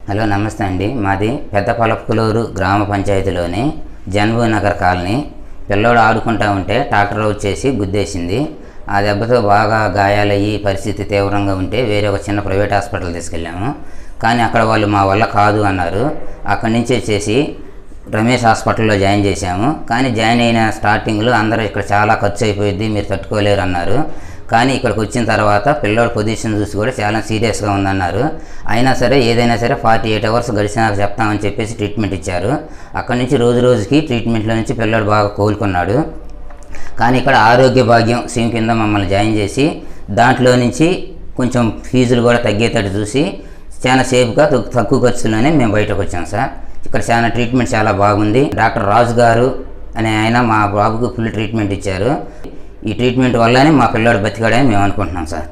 Hello నమస్తే అండి. మాది పెద్ద పలపులూరు గ్రామ పంచాయతీలోని జన్మభూమి నగర్ కాలనీ. పిల్లోడు ఆడుకుంటూ ఉంటే ట్రాక్టర్ వచ్చేసి గుద్దేసింది. ఆ దెబ్బతో బాగా గాయాలయ్యి పరిస్థితి తీవ్రంగా ఉంటే వేరే ఒక చిన్న ప్రైవేట్ హాస్పిటల్ తీసుకెళ్ళాము. కానీ అక్కడ వాళ్ళు మా వల్ల కాదు అన్నారు. అక్కడి నుంచి వచ్చేసి రమేష్ హాస్పిటల్లో జాయిన్ చేశాము. కానీ జాయిన్ అయిన స్టార్టింగ్లో అందరూ ఇక్కడ చాలా ఖర్చు అయిపోయింది, మీరు తట్టుకోలేరు అన్నారు. కానీ ఇక్కడికి వచ్చిన తర్వాత పిల్లోడి పొజిషన్ చూసి కూడా చాలా సీరియస్గా ఉందన్నారు. అయినా సరే ఏదైనా సరే 48 అవర్స్ గడిచినాక చెప్తామని చెప్పేసి ట్రీట్మెంట్ ఇచ్చారు. అక్కడి నుంచి రోజు రోజుకి ట్రీట్మెంట్లో నుంచి పిల్లోడు బాగా కోలుకున్నాడు. కానీ ఇక్కడ ఆరోగ్య భాగ్యం స్కీమ్ కింద మమ్మల్ని జాయిన్ చేసి దాంట్లో నుంచి కొంచెం ఫీజులు కూడా తగ్గేటట్టు చూసి చాలా సేఫ్గా తక్కువ ఖర్చులోనే మేము బయటకు వచ్చాం సార్. ఇక్కడ చాలా ట్రీట్మెంట్ చాలా బాగుంది. డాక్టర్ రాజు గారు అనే ఆయన మా బాబుకు ఫుల్ ట్రీట్మెంట్ ఇచ్చారు. ఈ ట్రీట్మెంట్ వల్లనే మా పిల్లోడు బతికాడని మేము అనుకుంటున్నాం సార్.